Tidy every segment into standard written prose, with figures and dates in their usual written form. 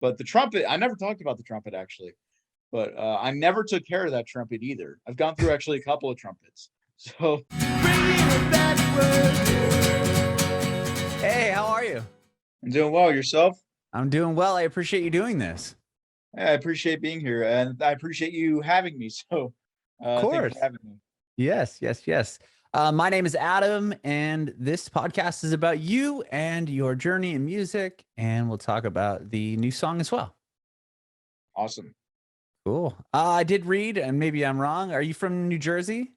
But the trumpet, I never talked about the trumpet actually, but I never took care of that trumpet either. I've gone through actually a couple of trumpets. So, Hey, how are you? I'm doing well. Yourself? I'm doing well. I appreciate you doing this. Yeah, I appreciate being here, and I appreciate you having me. So, Of thank you for course. having me. Yes, yes, yes. My name is Adam, and this podcast is about you and your journey in music, and we'll talk about the new song as well. Awesome. Cool. I did read, and maybe I'm wrong. Are you from New Jersey?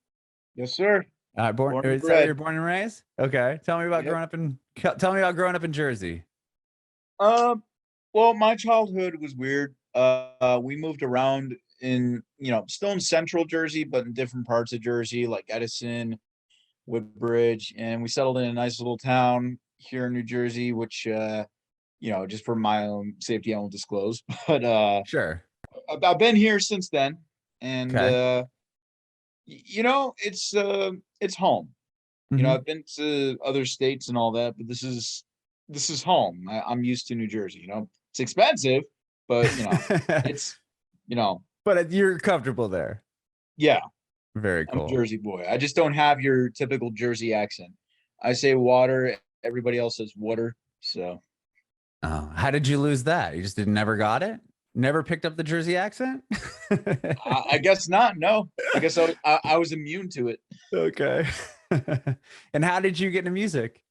Yes, sir. Born? Born Or and is that where you're bred. born and raised? Okay. Tell me about Yep. growing up in Jersey. Um, well, my childhood was weird. We moved around in, still in central Jersey, but in different parts of Jersey, like Edison, Woodbridge, and we settled in a nice little town here in New Jersey, which, just for my own safety, I won't disclose. But Sure. I've been here since then, and Okay. it's home. Hmm. I've been to other states and all that, but this is home. I'm used to New Jersey. It's expensive, but it's you know, But you're comfortable there. yeah, Very I'm a cool. Jersey boy. I just don't have your typical Jersey accent. I say water, everybody else says water. So Oh, how did you lose that? You just never got it? Never picked up the Jersey accent? I guess not. No, I guess I was immune to it. Okay. And how did you get into music?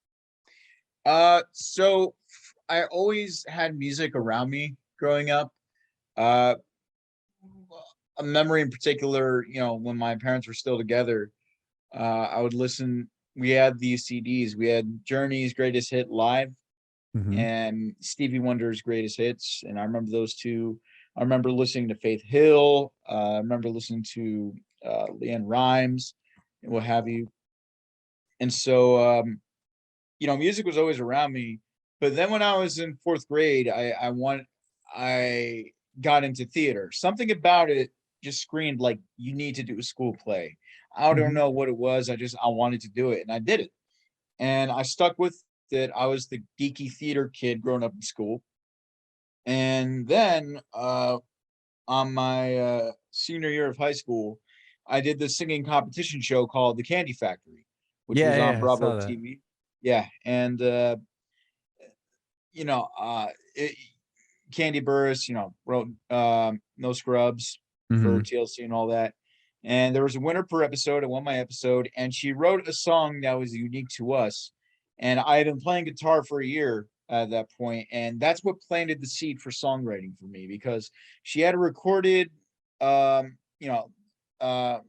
So I always had music around me growing up. Uh, a memory in particular, when my parents were still together, I would listen. We had these CDs. We had Journey's Greatest Hit Live Mhm. and Stevie Wonder's Greatest Hits, and I remember those two. I remember listening to Faith Hill. I remember listening to Leanne Rhymes and what have you. And so, music was always around me. But then when I was in fourth grade, I got into theater. Something about it just screamed like you need to do a school play. I don't Mhm. know what it was. I wanted to do it, and I did it. And I stuck with it. I was the geeky theater kid growing up in school. And then on my senior year of high school, I did this singing competition show called the Kandi Factory, which Yeah, was on yeah, I Broadway saw that. TV. Yeah, and you know, it, Kandi Burruss, wrote No Scrubs for Mhm. TLC and all that. And there was a winner per episode. I won my episode, and she wrote a song that was unique to us. And I had been playing guitar for a year at that point, and that's what planted the seed for songwriting for me because she had a recorded, um, you know, uh,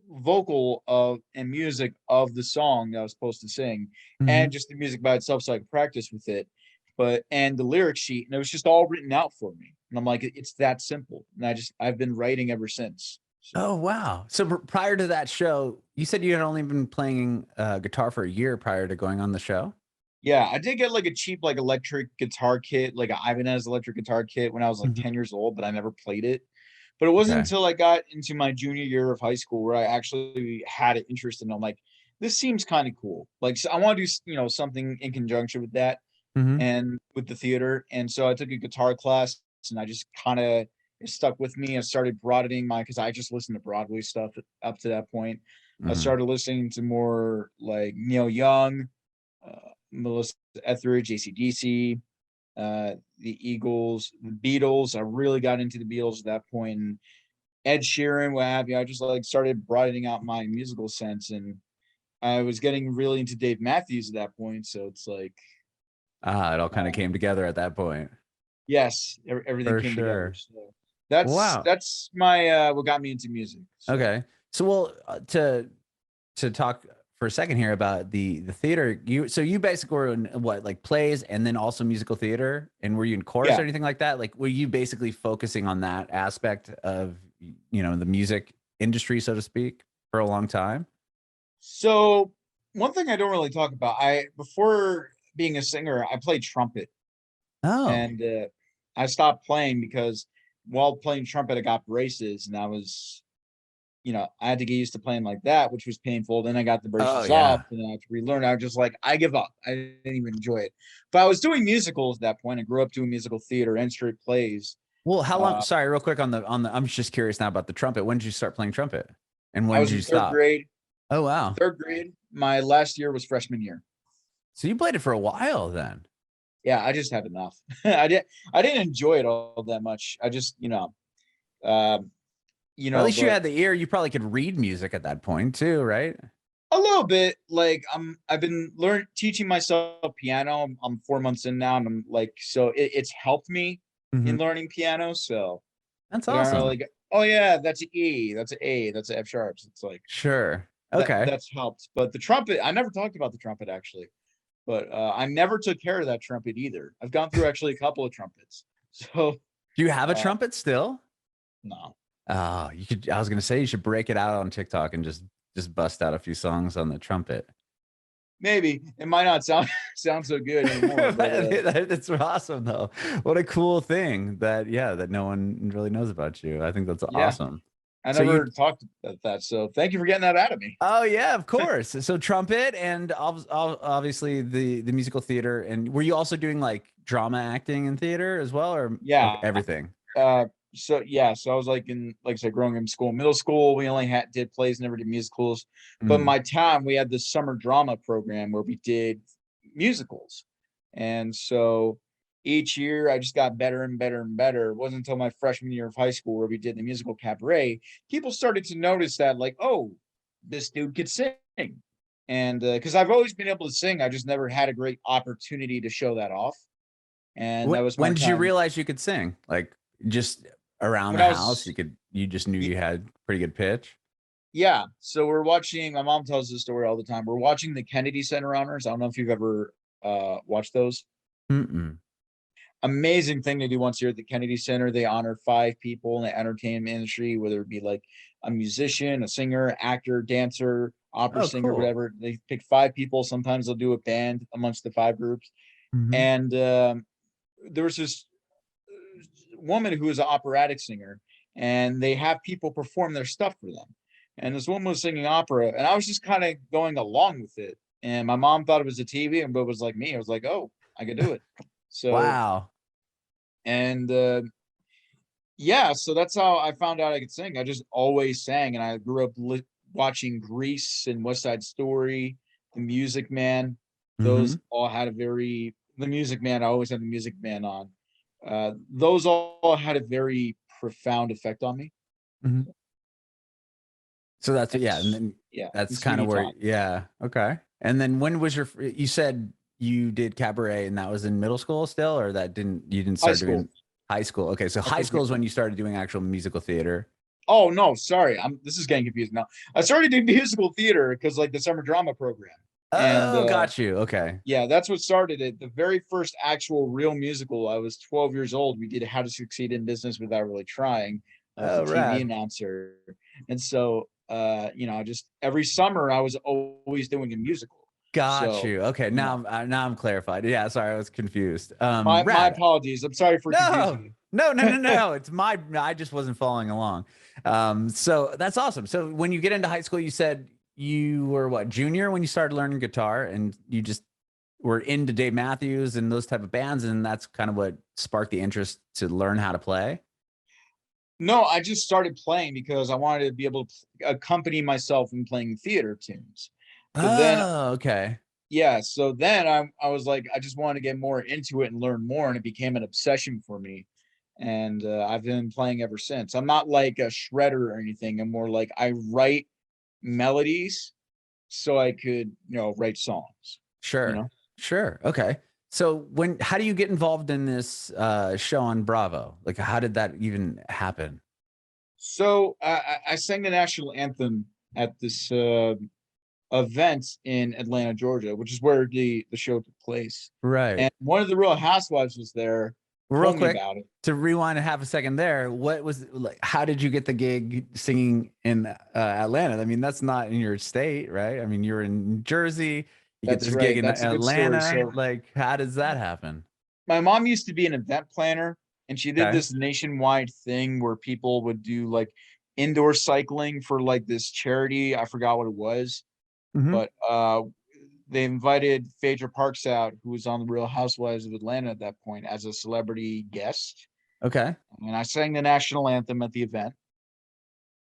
vocal of and music of the song that I was supposed to sing, and Mhm. just the music by itself, so I could practice with it and the lyric sheet, and it was just all written out for me. And I'm like, it's that simple. And I've been writing ever since. Oh, So wow. So prior to that show, you said you had only been playing guitar for a year prior to going on the show? yeah, I did get like a cheap like electric guitar kit, like an Ibanez electric guitar kit when I was like Mhm. 10 years old, but I never played it. But it wasn't Okay. until I got into my junior year of high school where I actually had an interest in it. I'm like, this seems kind of cool. Like, so I want to do, something in conjunction with that Mhm. and with the theater. And so I took a guitar class and I just kind of it stuck with me. I started broadening because I just listened to Broadway stuff up to that point. I Mhm. started listening to more like Neil Young, Melissa Etheridge, AC/DC, the Eagles, the Beatles. I really got into the Beatles at that point. And Ed Sheeran, what have you. I just like started broadening out my musical sense, and I was getting really into Dave Matthews at that point. So it's like, Ah, it all kind of uh, came together at that point. yes, everything For came together. sure. So that's Wow. that's my what got me into music. So Okay. So, well, to talk for a second here about the theater, you basically were in what, like plays and then also musical theater, and were you in chorus yeah. or anything like that? Like, were you basically focusing on that aspect of the music industry, so to speak, for a long time? So one thing I don't really talk about, I before being a singer, I played trumpet, Oh. and I stopped playing because while playing trumpet, I got braces, and you know, I had to get used to playing like that, which was painful. Then I got the Oh braces off yeah. and then I had to relearn. I was just like, I give up. I didn't even enjoy it. But I was doing musicals at that point. I grew up doing musical theater and straight plays. Well, how long? Uh, Sorry, real quick on the. I'm just curious now about the trumpet. When did you start playing trumpet, and I when was did in you stop? Oh wow. third grade. My last year was freshman year. So you played it for a while then. Yeah, I just had enough. I didn't enjoy it all that much. I just, um, Or at least you but had the ear. You probably could read music at that point too, right? a little bit. Like I've been teaching myself piano. I'm 4 months in now, and I'm like, so it's helped me Mhm. in learning piano. So That's like I'm awesome. really, oh yeah, that's an E, that's an A, that's an F sharps. It's like Sure. Okay. that's helped. But the trumpet, I never talked about the trumpet actually. But I never took care of that trumpet either. I've gone through actually a couple of trumpets. So Do you have a uh, trumpet still? no. Oh, you could. I was gonna say you should break it out on TikTok and just bust out a few songs on the trumpet. Maybe it might not sound sound so good anymore, but That's awesome though. What a cool thing that that no one really knows about you. I think that's yeah, awesome. I So you never talked about that. So thank you for getting that out of me. Oh yeah, of course. So trumpet and obviously the musical theater. And were you also doing like drama acting in theater as well, or Yeah. everything? Uh, so yeah, so I was like in, like I said, growing up in school, middle school, we only did plays, never did musicals. But Mm. my time, we had this summer drama program where we did musicals, and so each year I just got better and better and better. It wasn't until my freshman year of high school where we did the musical Cabaret, people started to notice that, like, oh, this dude could sing. And because I've always been able to sing, I just never had a great opportunity to show that off. And that was my When did you time realize you could sing? Like just around when the I house, was you just knew you had pretty good pitch. yeah. So we're watching, my mom tells this story all the time. We're watching the Kennedy Center honors. I don't know if you've ever watched those. Mm-mm. Amazing thing they do once a year at the Kennedy Center. They honor 5 people in the entertainment industry, whether it be like a musician, a singer, actor, dancer, opera Oh, singer, cool. whatever. They pick 5 people. Sometimes they'll do a band amongst the 5 groups. Hmm. And there was this woman who is an operatic singer, and they have people perform their stuff for them. And this woman was singing opera, and I was just kind of going along with it. And my mom thought it was a TV, and but was like me. I was like, oh, I could do it. So Wow. and yeah, so that's how I found out I could sing. I just always sang, and I grew up watching Grease and West Side Story, The Music Man. Those Hmm. all had a very The Music Man. I always had The Music Man on. Those all had a very profound effect on me. Hmm. So that's And yeah, and then yeah, and that's kind Sweeney of where Todd. okay. And then when was you said you did cabaret and that was in middle school still, or that you didn't High start school. doing high school? Okay, so I high took school it. is when you started doing actual musical theater. Oh no, sorry. This is getting confused now. I started doing musical theater because like the summer drama program. And Oh, got you. Okay. yeah, that's what started it. The very first actual real musical, I was 12 years old. We did How to Succeed in Business Without Really Trying. I was the Oh, TV rad. announcer. And so just every summer I was always doing a musical. Got So, you. Okay, you know, now I'm clarified. Yeah, sorry, I was confused. my Rad. apologies. I'm sorry for confusing No, you. no. It's I just wasn't following along. So that's awesome. So when you get into high school, you said you were what, junior when you started learning guitar, and you just were into Dave Matthews and those type of bands, and that's kind of what sparked the interest to learn how to play. No, I just started playing because I wanted to be able to accompany myself in playing theater tunes. But then Oh, okay. yeah, so then I was like, I just wanted to get more into it and learn more, and it became an obsession for me. And I've been playing ever since. I'm not like a shredder or anything. I'm more like I write melodies so I could, write songs. You Sure. know. Sure. Okay. So how do you get involved in this show on Bravo? Like, how did that even happen? So I sang the national anthem at this event in Atlanta, Georgia, which is where the show took place. Right. And one of the Real Housewives was there, Real told me quick, about it. to rewind a half a second there, what was like, how did you get the gig singing in Atlanta? I mean, that's not in your state, right? I mean, you're in Jersey, you get That's this gig right. in That's a good story. Atlanta. So Like, how does that happen? my mom used to be an event planner, and she did Okay. this nationwide thing where people would do like indoor cycling for like this charity. I forgot what it was, Mhm. but they invited Phaedra Parks out, who was on the Real Housewives of Atlanta at that point, as a celebrity guest. Okay. And I sang the national anthem at the event.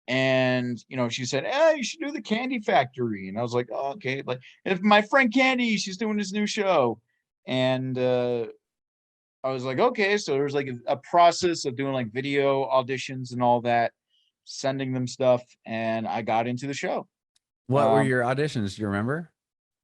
And she said, you should do the Kandi Factory. And I was like, oh, okay. Like, and if my friend Kandi, she's doing this new show. And I was like, okay. So there's like a process of doing like video auditions and all that, sending them stuff, and I got into the show. What were your auditions? Do you remember?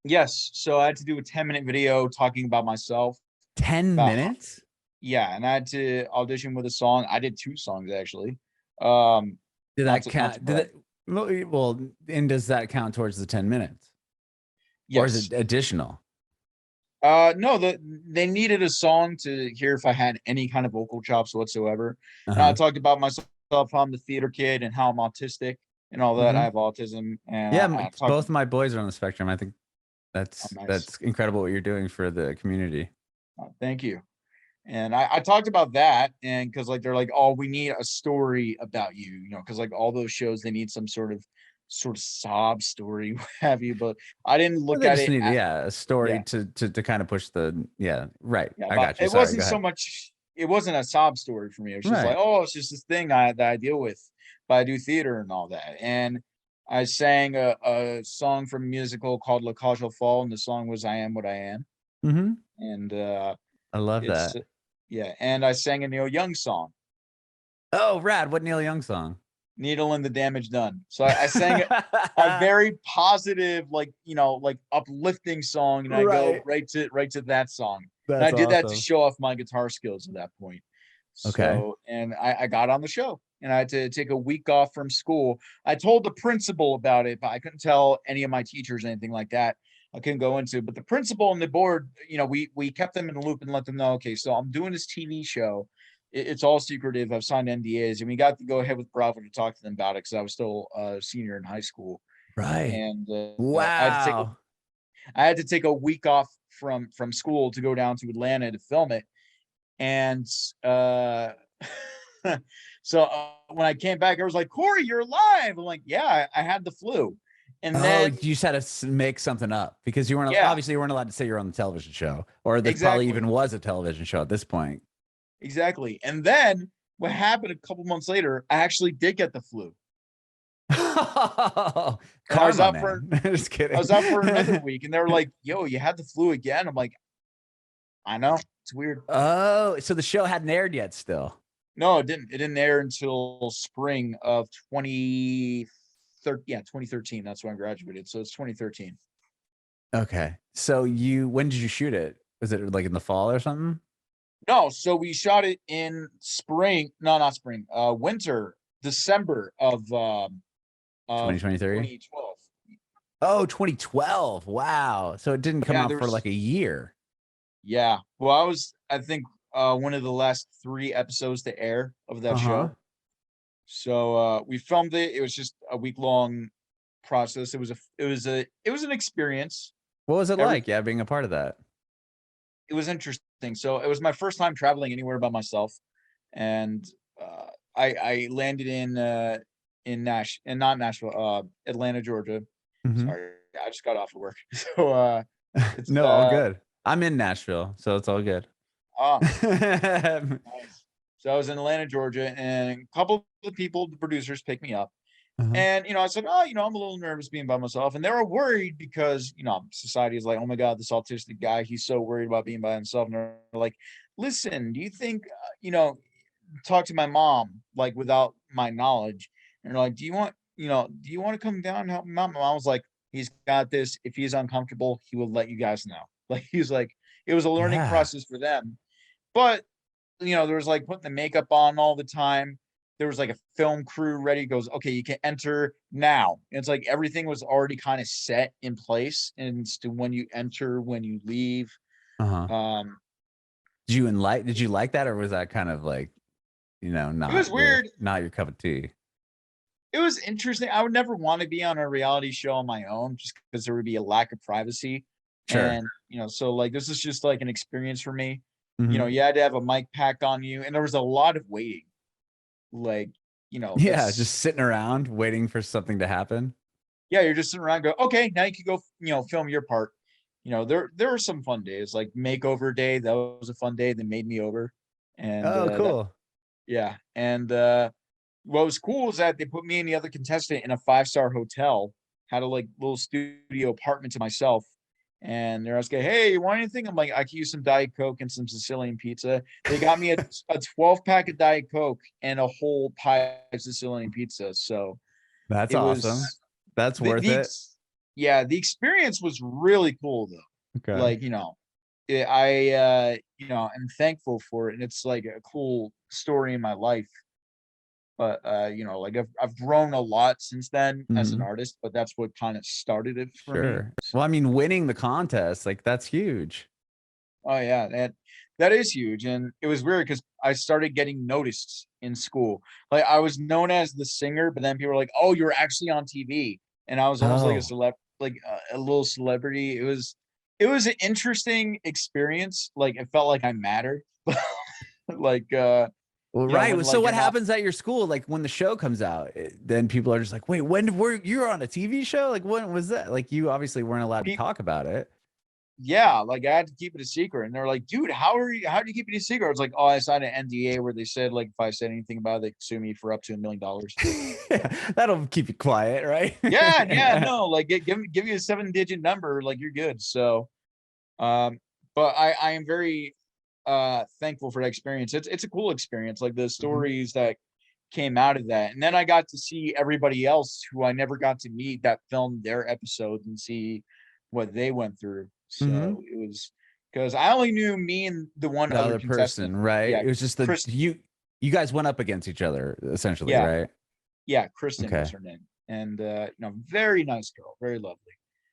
Yes. So I had to do a 10-minute video talking about myself. 10 About minutes? Yeah, and I had to audition with a song. I did 2 songs actually. Um, Did not that to count? brag. Well, and does that count towards the 10 minutes? Or is Yes. it additional? No, they needed a song to hear if I had any kind of vocal chops whatsoever. And I Uh-huh. talked about myself, how I'm the theater kid and how I'm autistic and all that. I Mhm. have autism, and Yeah, I talked. both my boys are on the spectrum. I think Oh, nice. that's incredible what you're doing for the community. Thank you. And I talked about that, and because like they're like, oh, we need a story about you, because like all those shows, they need some sort of sob story, what have you. But I didn't Or look they at just it. need, a story Yeah, to kind of push the, right. yeah, I but got you. it Sorry, wasn't go so ahead. much. It wasn't a sob story for me. It was just like, Right. oh, it's just this thing that I deal with, but I do theater and all that. And I sang a song from a musical called La Cage aux Fall, and the song was "I Am What I Am." Mhm. And I love it's that. yeah, and I sang a Neil Young song, Oh, rad. What Neil Young song? "Needle and the Damage Done." So I sang a very positive, like like uplifting song, and I go Right. right to that song. And I That's did that to awesome. show off my guitar skills at that point. Okay. So, and I got on the show, and I had to take a week off from school. I told the principal about it, but I couldn't tell any of my teachers anything like that. I couldn't go into it. But the principal and the board, we kept them in the loop and let them know, okay, so I'm doing this TV show. It's all secretive. I've signed NDAs, and we got to go ahead with Bravo to talk to them about it because I was still a senior in high school. Right. And Wow. I had to take a week off from school to go down to Atlanta to film it. And so when I came back, I was like, Cory, you're alive. I'm like, yeah, I had the flu. And Oh, then, you just had to make something up because you weren't, yeah, obviously you weren't allowed to say you're on the television show, or this probably exactly. even was a television show at this point. Exactly. And then what happened a couple months later, I actually did get the flu. And Karma, man. Just I kidding. was out for another week, and they were like, yo, you had the flu again. I'm like, I know. It's weird. Oh, so the show hadn't aired yet still. No, it didn't. It didn't air until spring of 2013. Yeah, 2013. That's when I graduated. So it's 2013. Okay. So when did you shoot it? Was it like in the fall or something? No, so we shot it in spring. No, not spring. Winter, December of 2023? 2012. Oh, 2012. Wow. So it didn't come Yeah, out for like a year. yeah. Well, I think one of the last 3 episodes to air of that Uh-huh. show. So we filmed it. It was just a week-long process. It was an experience. What was it Every like? Yeah, being a part of that. It was interesting. So it was my first time traveling anywhere by myself, and I landed in not Nashville, Atlanta, Georgia. Mhm. Sorry, I just got off of work. So it's No, all good. I'm in Nashville, so it's all good. ah nice. So I was in Atlanta, Georgia, and a couple of the people, the producers, picked me up. Uh-huh. And I said, oh, I'm a little nervous being by myself. And they were worried because society is like, oh my God, this autistic guy, he's so worried about being by himself. And they're like, listen, do you think talk to my mom, like, without my knowledge? And they're like, do you want to come down and help him out? My mom was like, he's got this. If he's uncomfortable, he will let you guys know. Like, he's like, it was a learning Yeah. process for them. But there was like putting the makeup on all the time. There was like a film crew ready. Goes, okay, you can enter now. And it's like everything was already kind of set in place, and to when you enter, when you leave. Uh-huh. Um, Did you like that, or was that kind of like, it was weird. not your cup of tea? It was interesting. I would never want to be on a reality show on my own, just because there would be a lack of privacy. Sure. And so like this is just like an experience for me. Mhm. You had to have a mic pack on you, and there was a lot of waiting. Like, Yeah, that's, just sitting around waiting for something to happen. yeah, you're just sitting around, go, okay, now you can go, film your part. There were some fun days, like makeover day. That was a fun day. They made me over, and Oh, that, cool. yeah. And what was cool is that they put me and the other contestant in a 5-star hotel, had a like little studio apartment to myself. And they're asking, "Hey, you want anything?" I'm like, "I could use some Diet Coke and some Sicilian pizza." They got me a 12 pack of Diet Coke and a whole pie of Sicilian pizza. So That's it awesome. was That's the worth the it. ex- yeah, the experience was really cool though. Okay. Like, I am thankful for it, and it's like a cool story in my life. But like I've grown a lot since then as an Mhm. artist, but that's what kind of started it for me. Sure. Well, I mean, winning the contest, like that's huge. Oh yeah, that is huge, and it was weird because I started getting noticed in school. Like I was known as the singer, but then people were like, "Oh, you're actually on TV," and I was almost like Oh, a little celebrity. It was an interesting experience. Like it felt like I mattered. Like well, right. when So like what you're not. happens at your school? Like when the show comes out, then people are just like, wait, when were you're on a TV show? Like when was that? Like you obviously weren't allowed to talk about it. Yeah, like I had to keep it a secret, and they're like, "Dude, how do you keep it a secret?" I was like, "Oh, I signed an NDA where they said like if I said anything about it, they could sue me for up to $1 million." That'll keep you quiet, right? Yeah, yeah, no, like give you a 7-digit number, like you're good. So, um, but I am very thankful for that experience. It's a cool experience, like the Mhm. stories that came out of that, and then I got to see everybody else who I never got to meet that filmed their episodes and see what they went through. Mhm. So it was because I only knew me and the one The other other contestant. person, right? Yeah, It was just the Chris. you guys went up against each other essentially, Yeah, right? yeah, Kristen was Okay. her name, and very nice girl, very lovely.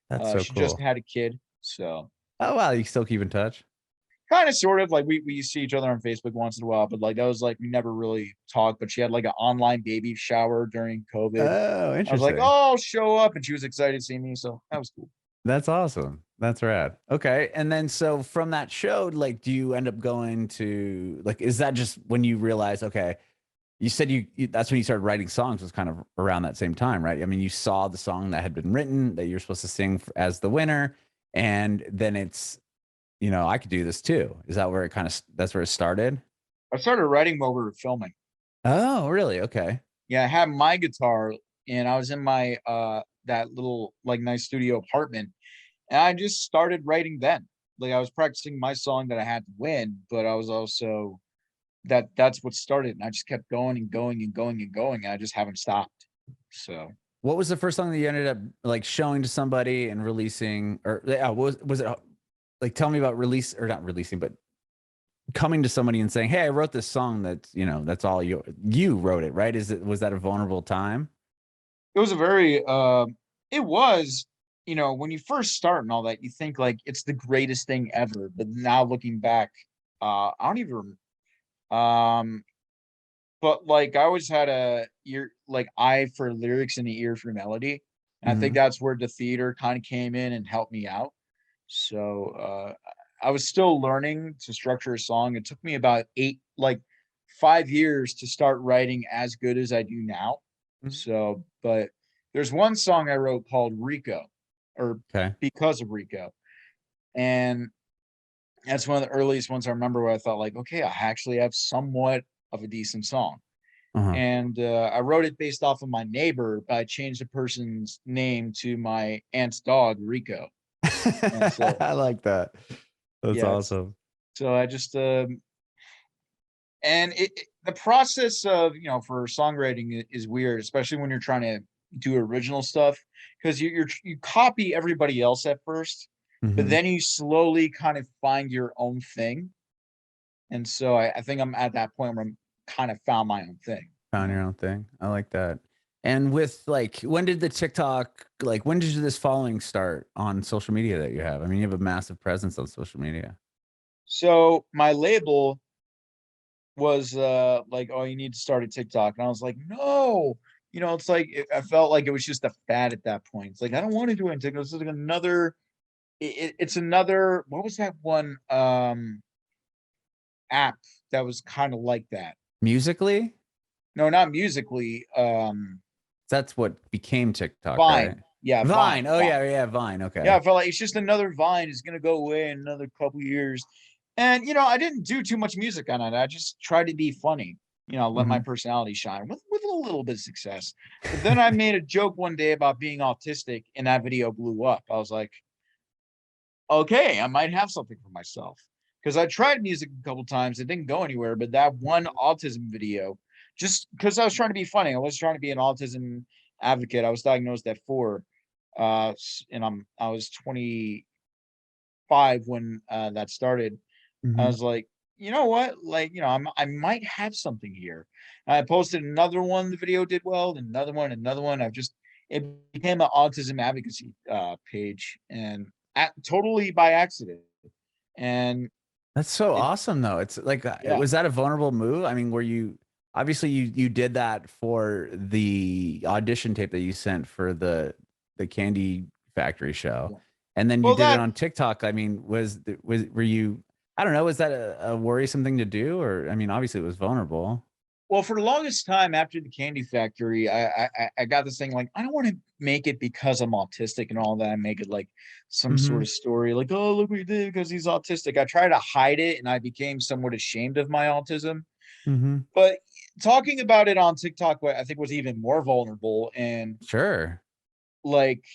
That's so She just cool. had a kid, so Oh wow, you still keep in touch? kind of sort of like we see each other on Facebook once in a while, but like that was like we never really talked. But she had like an online baby shower during COVID. Oh, I was like, interesting. "Oh, I'll show up," and she was excited to see me, so that was cool. That's awesome. That's rad. Okay. And then so from that show, like, do you end up going to like, is that just when you realize, okay, you said that's when you started writing songs was kind of around that same time, right? I mean, you saw the song that had been written that you're supposed to sing as the winner. And then it's, I could do this too. Is that where it kind of, that's where it started? I started writing while we were filming. Oh, really? Okay. Yeah, I had my guitar, and I was in my that little like nice studio apartment, and I just started writing then. Like I was practicing my song that I had to win, but I was also that's what started, and I just kept going and going and going and going, and I just haven't stopped. So What was the first song that you ended up like showing to somebody and releasing or yeah, was it like tell me about release or not releasing, but coming to somebody and saying, "Hey, I wrote this song that's, that's all you wrote it, right?" Was that a vulnerable time? it was a very it was, when you first start and all that, you think like it's the greatest thing ever. But now looking back, I don't even um but like I always had a ear like eye for lyrics and the ear for melody. And I think Mhm. that's where the theater kind of came in and helped me out. So I was still learning to structure a song. It took me about 5 years to start writing as good as I do now. Mhm. So, but there's one song I wrote called Rico, or Okay. Because of Rico. And that's one of the earliest ones I remember where I thought like, okay, I actually have somewhat of a decent song. Uh-huh. And I wrote it based off of my neighbor, but I changed the person's name to my aunt's dog, Rico. And so, I like that. That's yeah, awesome. so I just and the process of for songwriting is weird, especially when you're trying to do original stuff because you copy everybody else at first, but Mhm. then you slowly kind of find your own thing. And so I think I'm at that point where I'm kind of found my own thing. Found your own thing. I like that. And with like, when did the TikTok, like, when did this following start on social media that you have? I mean, you have a massive presence on social media. So my label was like, "Oh, you need to start a TikTok," and I was like, "No." It's like I felt like it was just a fad at that point. It's like I don't want to do it. It's like another. It's another. What was that one app that was kind of like that? Musically? No, not Musically. That's what became TikTok, right? Vine. Yeah, Vine. Vine. Oh Vine. yeah, yeah, Vine. Yeah, Okay. I felt like it's just another Vine. It's gonna go away in another couple years. And I didn't do too much music on it. I just tried to be funny. Let my Hmm. personality shine with a little bit of success. But then I made a joke one day about being autistic, and that video blew up. I was like, okay, I might have something for myself. Because I tried music a couple times, it didn't go anywhere. But that one autism video, just because I was trying to be funny, I was trying to be an autism advocate. I was diagnosed at 4, and I was 25 when that started. I Hmm. was like, you know what? Like, I might have something here. I posted another one. The video did well. Another one. Another one. It became an autism advocacy page, and totally by accident. And That's so it, awesome, though. It's like, yeah, was that a vulnerable move? I mean, were you obviously you did that for the audition tape that you sent for the Candy Factory show, yeah. and then you Well, did it that on TikTok. I mean, were you? I don't know. Was that a worrisome thing to do, or I mean, obviously it was vulnerable. Well, for the longest time after the Candy Factory, I got this thing like I don't want to make it because I'm autistic and all that. I make it like some sort Hmm. of story, like, oh, look what he did because he's autistic. I try to hide it, and I became somewhat ashamed of my autism. Hmm. But talking about it on TikTok, what I think was even more vulnerable, and Sure. like,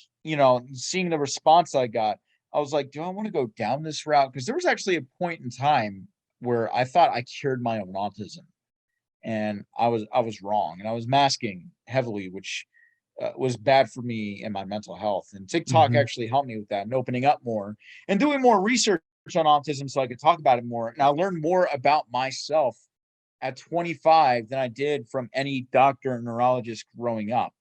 seeing the response I got, I was like, do I want to go down this route? Because there was actually a point in time where I thought I cured my own autism, and I was wrong, and I was masking heavily, which was bad for me and my mental health. And TikTok Hmm. actually helped me with that, and opening up more and doing more research on autism so I could talk about it more. And I learned more about myself at 25 than I did from any doctor or neurologist growing up.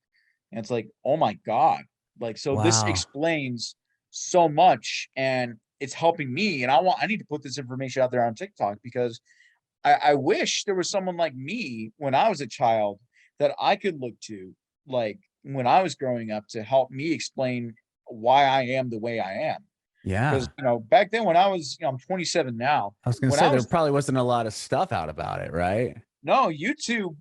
And it's like, oh my God. Like, so this Wow. explains so much, and it's helping me. And I need to put this information out there on TikTok because I wish there was someone like me when I was a child that I could look to, like when I was growing up, to help me explain why I am the way I am. Because, Yeah. back then when I was, I'm 27 now. I was gonna When say I there was, probably wasn't a lot of stuff out about it, right? no, YouTube,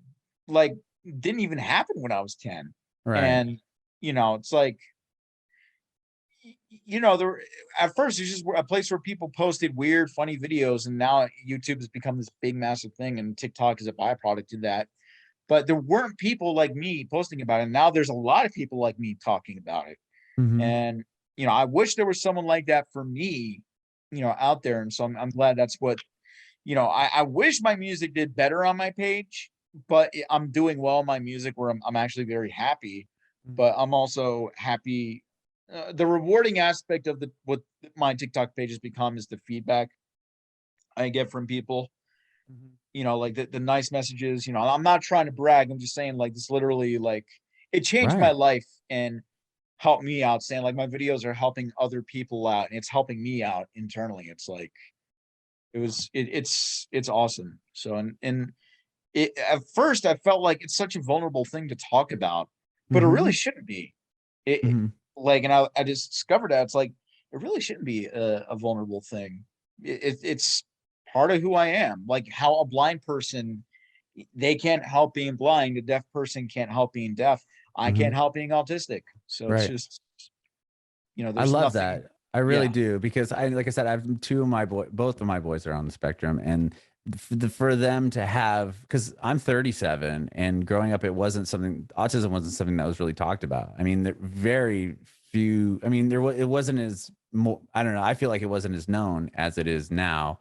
like, didn't even happen when I was 10. Right. And, it's like, there at first it's just a place where people posted weird, funny videos, and now YouTube has become this big, massive thing, and TikTok is a byproduct of that. But there weren't people like me posting about it. Now there's a lot of people like me talking about it. Hmm. And, I wish there was someone like that for me, out there. And so I'm glad that's what, I wish my music did better on my page, but I'm doing well in my music where I'm actually very happy. But I'm also happy. The rewarding aspect of what my TikTok page has become is the feedback I get from people, Hmm. like the nice messages. I'm not trying to brag. I'm just saying, like, this literally, like, it changed my Right. life and helped me out, saying like my videos are helping other people out, and it's helping me out internally. It's like it's awesome. So, and at first I felt like it's such a vulnerable thing to talk about, but it really Hmm. shouldn't be. It Hmm. like, and I just discovered that it's like it really shouldn't be a vulnerable thing. It's part of who I am. Like how a blind person, they can't help being blind. A deaf person can't help being deaf. I Hmm. can't help being autistic. So it's Right. just, I there's love nothing. that. I really Yeah, do because like I said, I've both of my boys are on the spectrum, and for them to have, because I'm 37, and growing up, autism wasn't something that was really talked about. I mean, there very few. I mean, it wasn't as more. I don't know. I feel like it wasn't as known as it is now,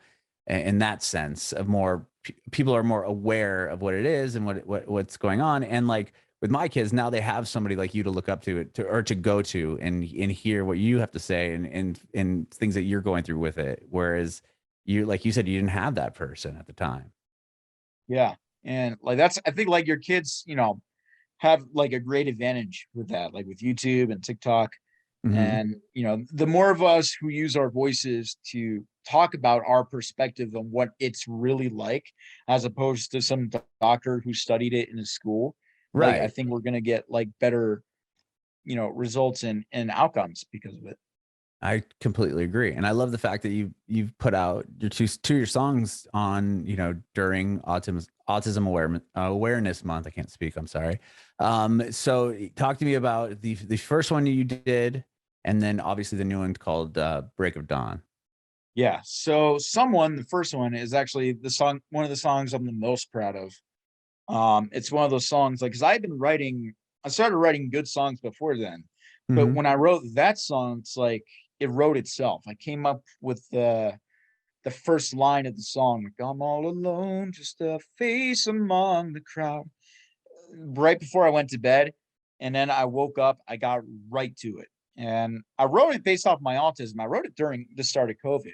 in that sense of more people are more aware of what it is and what's going on, and like with my kids now they have somebody like you to look up to or to go to and hear what you have to say and things that you're going through with it, whereas you, like you said, you didn't have that person at the time. yeah. And like that's, I think, like your kids, have like a great advantage with that, like with YouTube and TikTok. Hmm. And, the more of us who use our voices to talk about our perspective on what it's really like, as opposed to some doctor who studied it in a school, like I Right. think we're gonna get like better, results and outcomes because of it. I completely agree, and I love the fact that you've put out your two your songs on, you know, during autism awareness month. I can't speak. I'm sorry. So talk to me about the first one you did, and then obviously the new one called "Break of Dawn." Yeah. So someone, the first one is actually the song, one of the songs I'm the most proud of. It's one of those songs like because I started writing good songs before then, but Hmm. when I wrote that song, it's like it wrote itself. I came up with the first line of the song, like, I'm all alone, just a face among the crowd, right before I went to bed. And then I woke up, I got right to it. And I wrote it based off my autism. I wrote it during the start of COVID.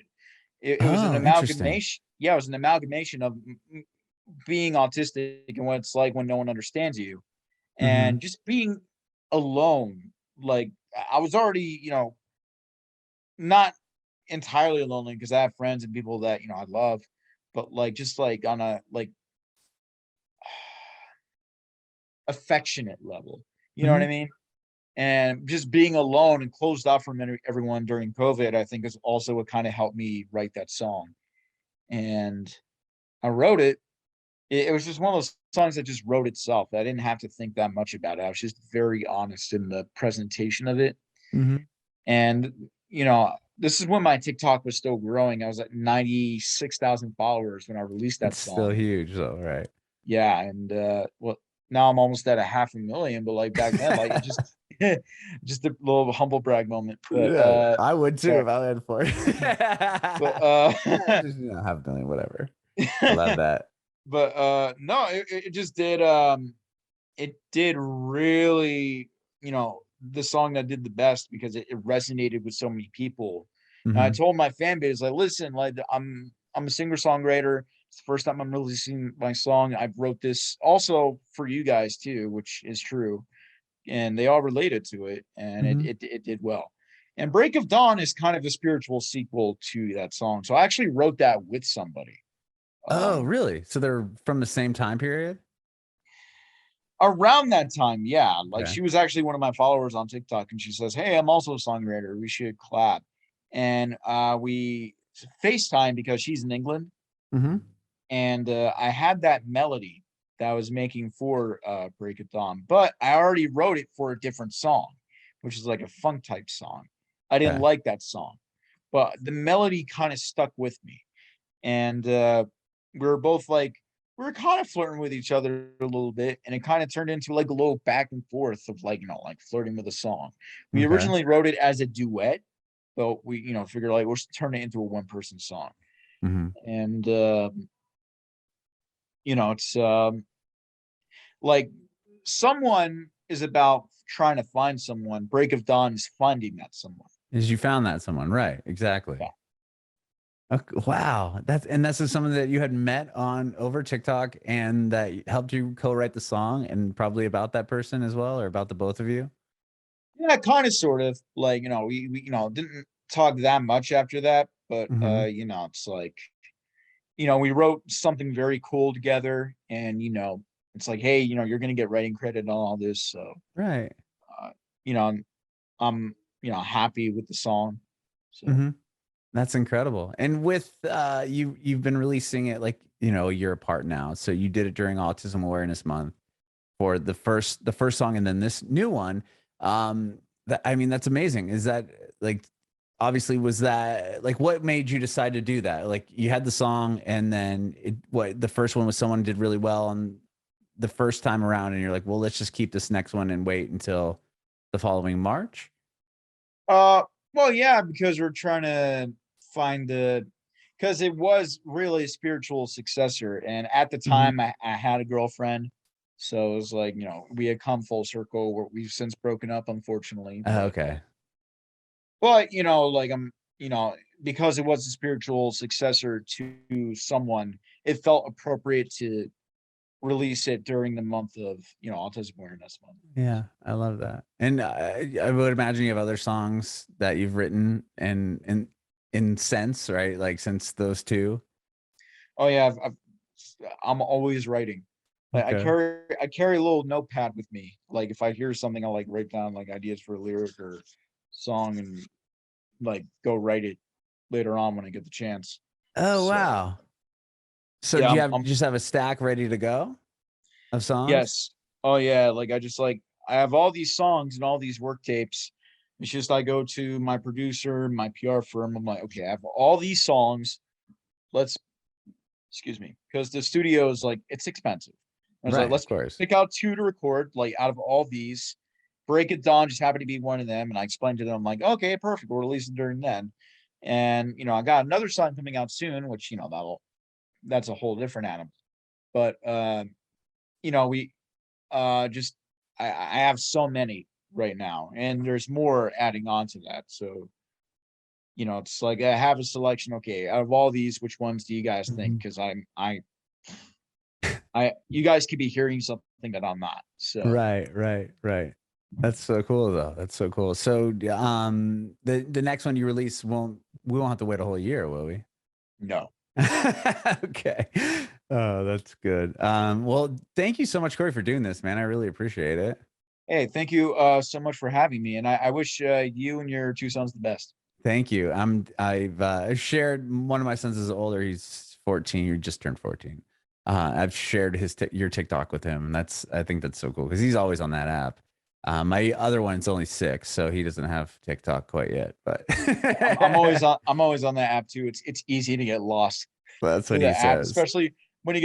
It was an Oh, interesting. amalgamation. Yeah, it was an amalgamation of being autistic and what it's like when no one understands you Hmm. and just being alone. Like I was already, not entirely lonely because I have friends and people that, I love, but like just like on a like affectionate level. You know what I Hmm. mean? And just being alone and closed off from everyone during COVID, I think is also what kind of helped me write that song. And I wrote it. It was just one of those songs that just wrote itself. I didn't have to think that much about it. I was just very honest in the presentation of it. Hmm. And, this is when my TikTok was still growing. I was at 96,000 followers when I released that It's still song. huge, though, right? Yeah, and, well, now I'm almost at a 500,000, but, like, back then, like, it just just a little humble brag moment, Yeah, I would too sorry, if I had for it. but, Just, you know, half a million, whatever. I love that. but, no, it just did, it did really, the song that did the best because it resonated with so many people. And I Hmm. told my fan base, like, listen, like I'm a singer-songwriter. It's the first time I'm releasing my song. I wrote this also for you guys too, which is true. And they all related to it, and it Hmm. it it did well. And Break of Dawn is kind of a spiritual sequel to that song. So I actually wrote that with somebody. Oh, Um, really? So they're from the same time period? Around that time, yeah, like, Okay. she was actually one of my followers on TikTok, and she says, "Hey, I'm also a songwriter, we should collab." And, we FaceTime because she's in England, Hmm. and, I had that melody that I was making for, Break of Dawn, but I already wrote it for a different song, which is like a funk type song. I didn't Okay. like that song, but the melody kinda stuck with me, and we were both like we were kind of flirting with each other a little bit, and it kind of turned into like a little back and forth of like like flirting with a song. We Okay. originally wrote it as a duet, but we figured like let's turn it into a one person song, Hmm. and it's like someone is about trying to find someone. Break of Dawn is finding that someone. Is you found that someone, right? Exactly. Yeah. Ok, wow, that's just someone that you had met on over TikTok and that helped you co-write the song and probably about that person as well, or about the both of you? Yeah, kind of, sort of. Like, we didn't talk that much after that, but Mhm. it's like, we wrote something very cool together, and it's like, hey, you're gonna get writing credit on all this, so Right. uh, you know, I'm happy with the song. So Mhm. That's incredible. And with, you've been releasing it, like, you know, a year apart now, so you did it during Autism Awareness Month for the first song and then this new one. That, I mean, that's amazing. Is that, like, obviously, was that, like, what made you decide to do that? Like, you had the song and then the first one was someone did really well on the first time around and you're like, "Well, let's just keep this next one and wait until the following March?" uh well, yeah, because we're trying to find the because it was really a spiritual successor, and at the Mhm. time I had a girlfriend, so it was like, we had come full circle where we've since broken up, unfortunately, Okay. but like because it was a spiritual successor to someone, it felt appropriate to release it during the month of Autism Awareness Month. Yeah, I love that. And I would imagine you have other songs that you've written and in sense, right? Like since those 2? Oh yeah, I'm always writing. Like Okay. I carry a little notepad with me. Like if I hear something, I'll like write down like ideas for a lyric or song, and like go write it later on when I get the chance. Oh, So, wow. So yeah, do you just have a stack ready to go of songs? yes. Oh yeah, like I have all these songs and all these work tapes. It's just I go to my producer, my PR firm. I'm like, okay, I have all these songs. Let's excuse me, because the studio is like it's expensive. I was like, Right, of let's course. pick out 2 to record, like out of all these, break it down, just happen to be one of them. And I explained to them, like, okay, perfect, we'll release it during then. And I got another song coming out soon, which that's a whole different animal. But we just I have so many right now, and there's more adding on to that. So, it's like I have a selection. Okay, out of all these, which ones do you guys think? Mhm. Because you guys could be hearing something that I'm not. So Right, right, right. That's so cool though. That's so cool. So the next one you release we won't have to wait a whole year, will we? no. Okay. Oh, that's good. Well, thank you so much, Corey, for doing this, man. I really appreciate it. Hey, thank you so much for having me, and I wish you and your 2 sons the best. Thank you. I've shared one of my sons is older. He's 14. He just turned 14. I've shared your TikTok with him, and I think that's so cool because he's always on that app. My other one's only 6, so he doesn't have TikTok quite yet. But I'm always on. I'm always on that app too. It's easy to get lost that's through what he the app, says. especially when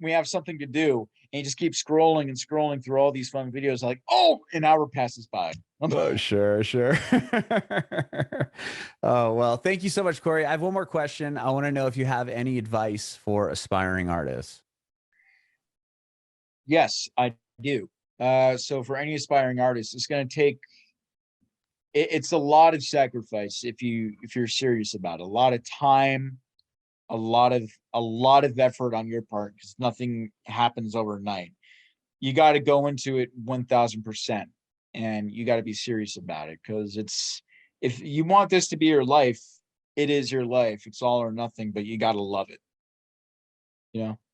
we have something to do, and you just keep scrolling and scrolling through all these fun videos. Like, oh, an hour passes by. Oh, sure, sure. Oh, well, thank you so much, Corey. I have one more question. I want to know if you have any advice for aspiring artists. Yes, I do. So for any aspiring artist, it's going to take. It's a lot of sacrifice if you're serious about it. A lot of time, a lot of effort on your part because nothing happens overnight. You got to go into it 1000%, and you got to be serious about it because if you want this to be your life, it is your life. It's all or nothing, but you got to love it.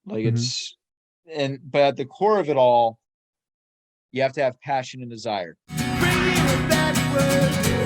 Like Mhm. but at the core of it all, you have to have passion and desire. Bringing it backward.